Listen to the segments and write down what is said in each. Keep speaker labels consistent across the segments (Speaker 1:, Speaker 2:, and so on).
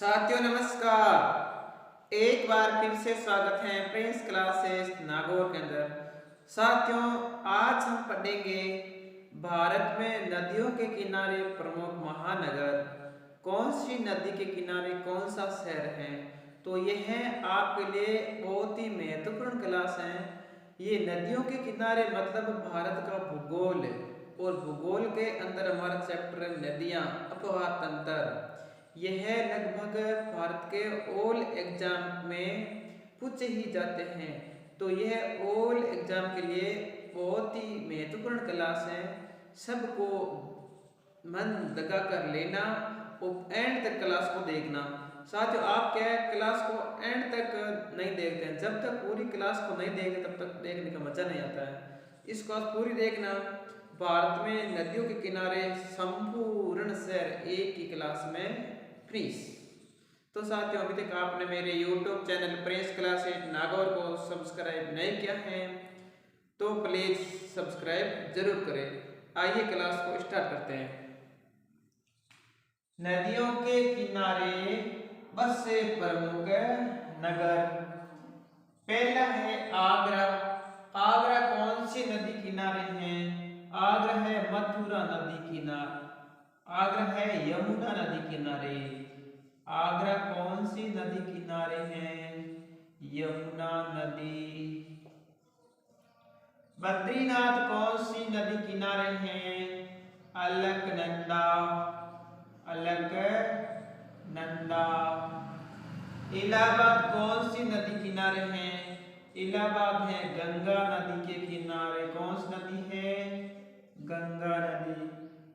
Speaker 1: साथियों नमस्कार। एक बार फिर से स्वागत है प्रिंस क्लासेस नागौर के अंदर। साथियों, आज हम पढ़ेंगे भारत में नदियों के किनारे प्रमुख महानगर। कौन सी नदी के किनारे कौन सा शहर है, तो यह आपके लिए बहुत ही महत्वपूर्ण क्लास है। ये नदियों के किनारे मतलब भारत का भूगोल, और भूगोल के अंदर हमारा चैप्टर है नदियाँ, अपवाह तंत्र। यह लगभग भारत के ऑल एग्जाम में पूछे ही जाते हैं, तो यह ऑल एग्जाम के लिए बहुत ही महत्वपूर्ण क्लास है। सबको मन लगा कर लेना और एंड तक क्लास को देखना। साथियों, आप क्या है, क्लास को एंड तक नहीं देखते हैं। जब तक पूरी क्लास को नहीं देखते तब तक देखने का मजा नहीं आता है। इस क्लास पूरी देखना। भारत में नदियों के किनारे संपूर्ण शहर एक ही क्लास में प्लीज। तो साथियों, अभी तक आपने मेरे YouTube channel Prince classes Nagaur को सब्सक्राइब नहीं किया है तो प्लीज सब्सक्राइब जरूर करें। आइए क्लास को स्टार्ट करते हैं। नदियों के किनारे बसे प्रमुख नगर। पहला है आगरा। आगरा कौन सी नदी किनारे है? आगरा है मथुरा नदी किनारे। आगरा है यमुना नदी किनारे। आगरा कौन सी नदी किनारे है? यमुना नदी। बद्रीनाथ कौन सी नदी किनारे है? अलकनंदा। अलकनंदा। इलाहाबाद कौन सी नदी किनारे है? इलाहाबाद है गंगा नदी के किनारे। कौन सी नदी है? गंगा नदी।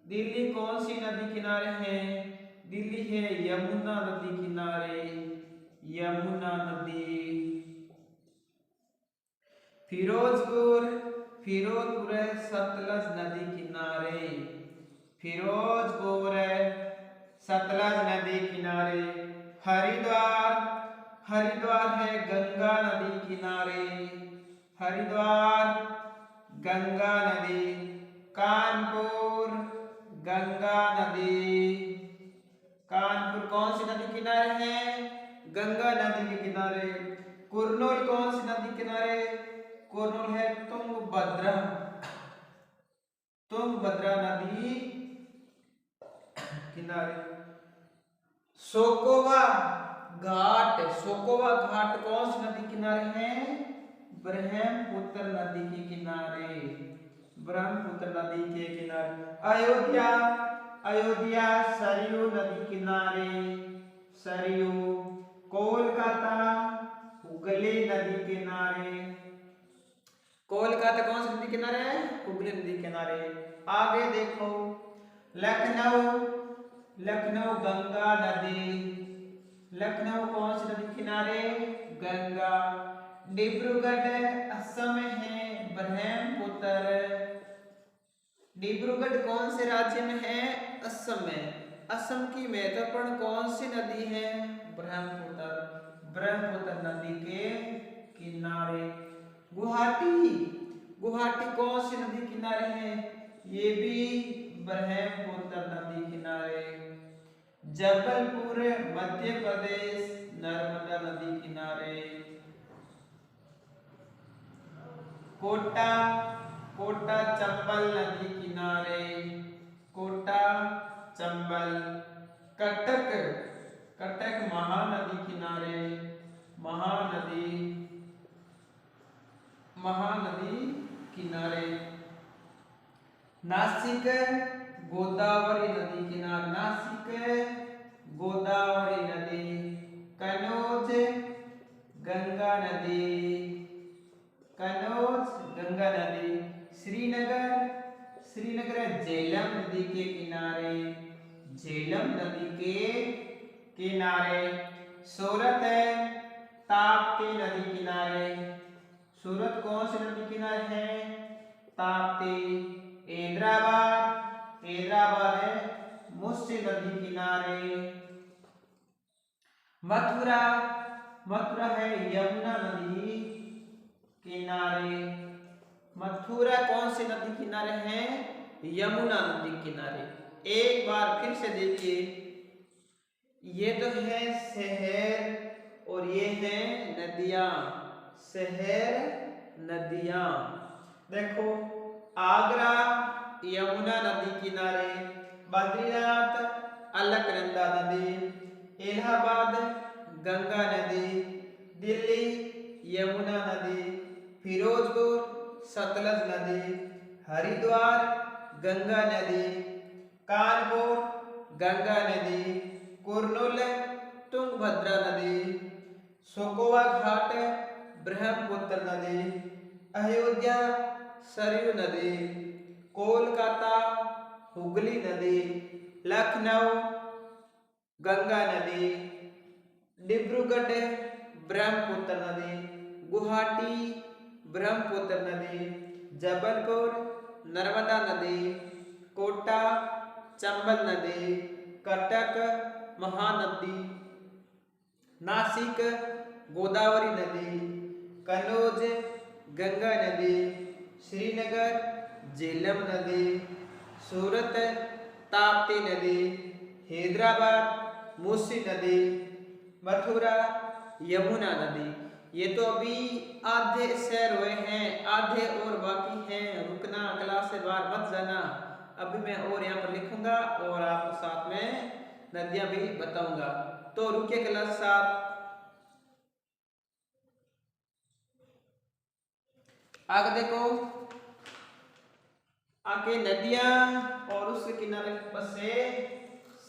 Speaker 1: दिल्ली कौन सी नदी किनारे है? दिल्ली है यमुना नदी किनारे। यमुना नदी। फिरोजपुर। फिरोजपुर है सतलज नदी किनारे। फिरोजपुर है सतलज नदी किनारे। हरिद्वार। हरिद्वार है गंगा नदी किनारे। हरिद्वार गंगा नदी। कानपुर गंगा नदी। कानपुर कौन सी नदी किनारे है? गंगा नदी के किनारे। कुरनूल कौन सी नदी किनारे? कुरनूल है तुंगभद्रा। तुंगभद्रा नदी किनारे। सोकोवा घाट। सोकोवा घाट कौन सी नदी किनारे है? ब्रह्मपुत्र नदी के किनारे। ब्रह्मपुत्र नदी के किनारे। अयोध्या। अयोध्या सरयू नदी किनारे। सरयू। कोलकाता हुगली नदी किनारे। कोलकाता कौन सी नदी किनारे है? हुगली नदी किनारे। आगे देखो, लखनऊ। लखनऊ गंगा नदी। लखनऊ कौन सी नदी किनारे? गंगा। डिब्रूगढ़ असम है ब्रह्मपुत्र। डिब्रूगढ़ कौन से राज्य में है? असम में। असम की महत्वपूर्ण कौन सी नदी है? ब्रह्मपुत्र। ब्रह्मपुत्र नदी के किनारे। गुवाहाटी। गुवाहाटी कौन सी नदी किनारे है? ये भी ब्रह्मपुत्र नदी किनारे। जबलपुर मध्य प्रदेश नर्मदा नदी किनारे। कोटा। कोटा चंबल नदी किनारे। कोटा चंबल। कटक। कटक महानदी किनारे। महानदी। महानदी किनारे। नासिक गोदावरी नदी किनारे। नासिक गोदावरी नदी। कनौज गंगा नदी। कनौज गंगा नदी। श्रीनगर। श्रीनगर झेलम नदी के किनारे। झेलम नदी के किनारे। सूरत है ताप्ती नदी किनारे। सूरत कौन सी नदी किनारे है? ताप्ती। हैदराबाद। हैदराबाद है मुस्सी नदी किनारे। मथुरा। मथुरा है यमुना नदी किनारे। मथुरा कौन सी नदी किनारे है? यमुना नदी किनारे। एक बार फिर से देखिए, ये तो है शहर और ये है नदियां। शहर, नदियां। देखो, आगरा यमुना नदी किनारे, बद्रीनाथ अलकनंदा नदी, इलाहाबाद गंगा नदी, दिल्ली यमुना नदी, फिरोजपुर सतलज नदी, हरिद्वार गंगा नदी, कानपुर गंगा नदी, कुर्नूल तुंगभद्रा नदी, सोकोवा घाट ब्रह्मपुत्र नदी, अयोध्या सरयू नदी, कोलकाता हुगली नदी, लखनऊ गंगा नदी, डिब्रूगढ़ ब्रह्मपुत्र नदी, गुवाहाटी ब्रह्मपुत्र नदी, जबलपुर नर्मदा नदी, कोटा चंबल नदी, कटक महानदी, नासिक गोदावरी नदी, कन्नौज गंगा नदी, श्रीनगर झेलम नदी, सूरत ताप्ती नदी, हैदराबाद मूसी नदी, मथुरा यमुना नदी। ये तो अभी आधे शहर हुए हैं, आधे और बाकी हैं। रुकना, क्लास से बाहर मत जाना। अभी मैं और यहाँ पर लिखूंगा और आपको साथ में नदियां भी बताऊंगा। तो रुकिए क्लास साथ। आगे देखो, आगे नदियां और उसके किनारे बसे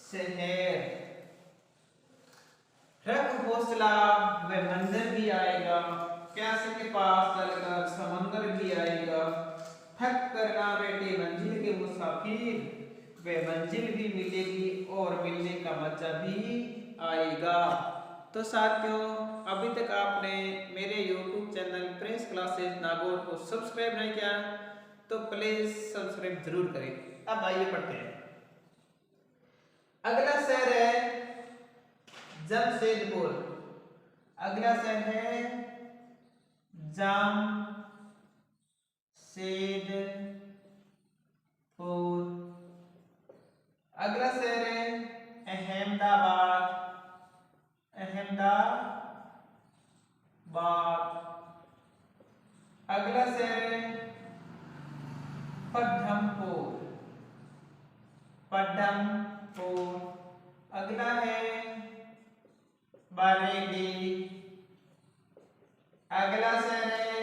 Speaker 1: शहर। रख हौसला व मंदिर भी आएगा, प्यासे के पास चलकर समंदर भी आएगा। थक कर ना बैठे मंजिल के मुसाफिर, वे मंजिल भी मिलेगी और मिलने का मजा भी आएगा। तो साथियों, अभी तक आपने मेरे YouTube channel Prince classes Nagaur को सब्सक्राइब नहीं किया तो प्लीज सब्सक्राइब जरूर करें। अब आइए पढ़ते हैं। अगला शहर है जमशेदपुर। अगला शहर है जमशेदपुर। अगला शहर है अहमदाबाद। अहमदाबाद। अगला शहर है पद्मपुर। पद्मपुर। अगला है बरेली। अगला शहर है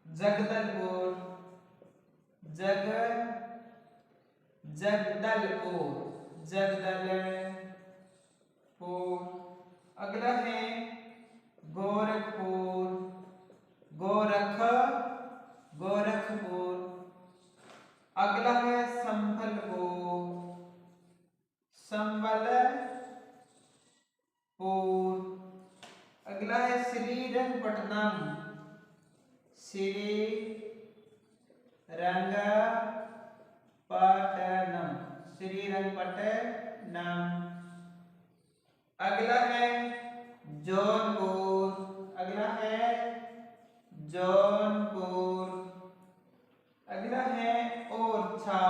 Speaker 1: जगदलपुर। जगदलपुर। अगला है गोरखपुर। गोरखपुर। अगला है संबलपुर। अगला है श्रीरंगपट्टनम। श्रीरंगपट्टनम। अगला है जौनपुर। अगला है जौनपुर। अगला है ओरछा।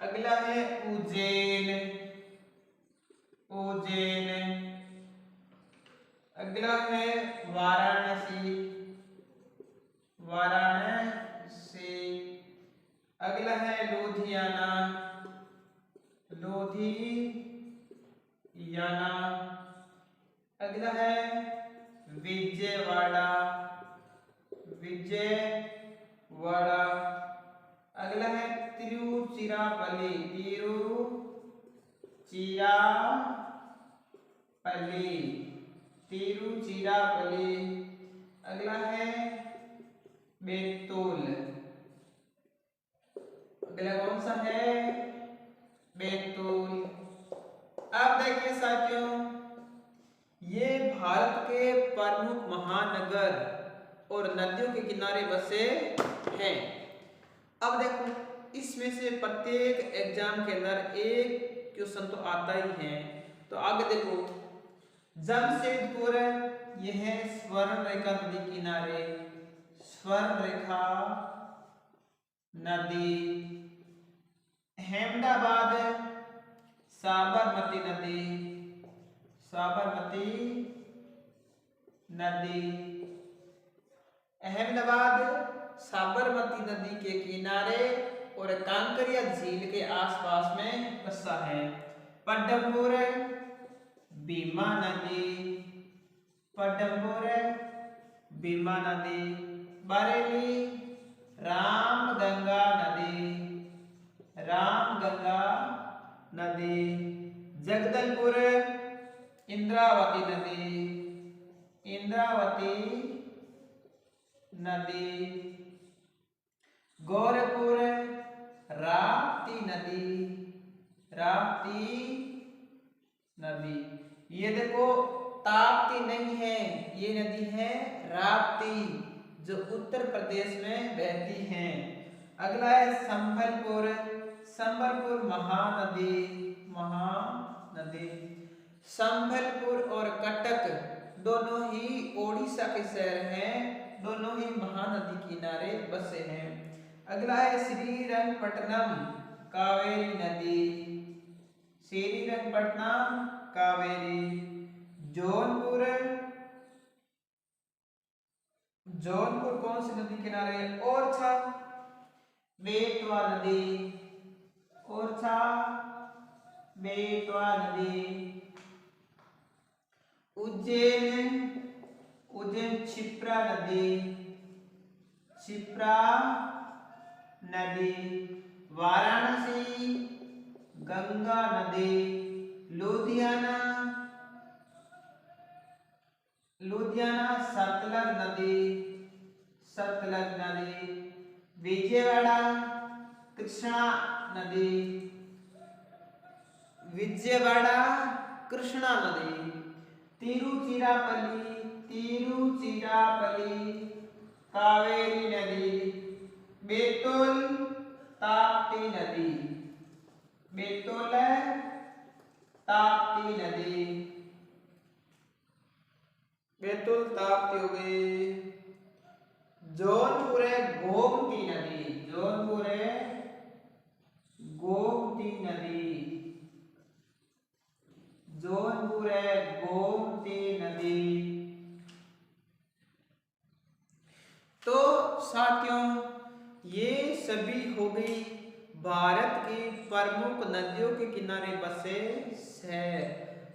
Speaker 1: अगला है उज्जैन। अगला है वाराणसी। अगला है लुधियाना। अगला है विजयवाड़ा। अगला है तिरुचिरापल्ली। अगला है बैतूल। अगला कौन सा है? बैतूल। अब देखिए साथियों, ये भारत के प्रमुख महानगर और नदियों के किनारे बसे हैं। अब देखो, इसमें से प्रत्येक एग्जाम के अंदर एक क्वेश्चन तो आता ही है। तो आगे देखो, जमशेदपुर यह है स्वर्ण रेखा नदी किनारे। स्वर्णरेखा नदी। अहमदाबाद साबरमती नदी, साबरमती नदी। अहमदाबाद साबरमती नदी के किनारे और कांकरिया झील के आसपास में बसा है। पद्मपुर भीमा नदी, पद्मपुर भीमा नदी। बरेली रामगंगा नदी, रामगंगा नदी। जगदलपुर इंद्रावती नदी, इंद्रावती नदी। गोरखपुर राप्ती नदी, राप्ती नदी। ये देखो ताप्ती नहीं है, ये नदी है राप्ती, जो उत्तर प्रदेश में बहती है। अगला है संबलपुर, संबलपुर महानदी, महानदी। संबलपुर और कटक दोनों ही ओडिशा के शहर हैं, दोनों ही महानदी किनारे बसे हैं। अगला है श्रीरंगपट्टनम कावेरी नदी, श्रीरंगपट्टनम कावेरी। जौनपुर, जौनपुर कौन सी नदी किनारे है? ओरछा बेतवा नदी, ओरछा बेतवा नदी। उज्जैन, उज्जैन क्षिप्रा नदी, क्षिप्रा नदी। वाराणसी गंगा नदी। लुधियाना, लुधियाना सतलज नदी, सतलज नदी। विजयवाड़ा कृष्णा नदी, विजयवाड़ा कृष्णा नदी। तिरुचिरापल्ली, तिरुचिरापल्ली कावेरी नदी। बैतूल ताप्ती नदी, बैतूल ताप्ती नदी। बैतूल ताप्ती हो गई। जौनपुर है गोमती नदी, जौनपुर है गोमती नदी, जौनपुर है गोमती नदी। तो साथियों, ये सभी हो गई भारत की प्रमुख नदियों के किनारे बसे शहर।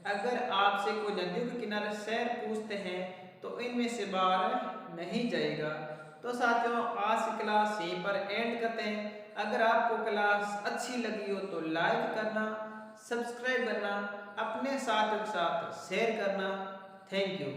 Speaker 1: अगर आपसे कोई नदियों के किनारे शहर पूछते हैं तो इनमें से बाहर नहीं जाएगा। तो साथियों, आज की क्लास यहीं पर एंड करते हैं। अगर आपको क्लास अच्छी लगी हो तो लाइक करना, सब्सक्राइब करना, अपने साथियों के साथ शेयर करना। Thank you.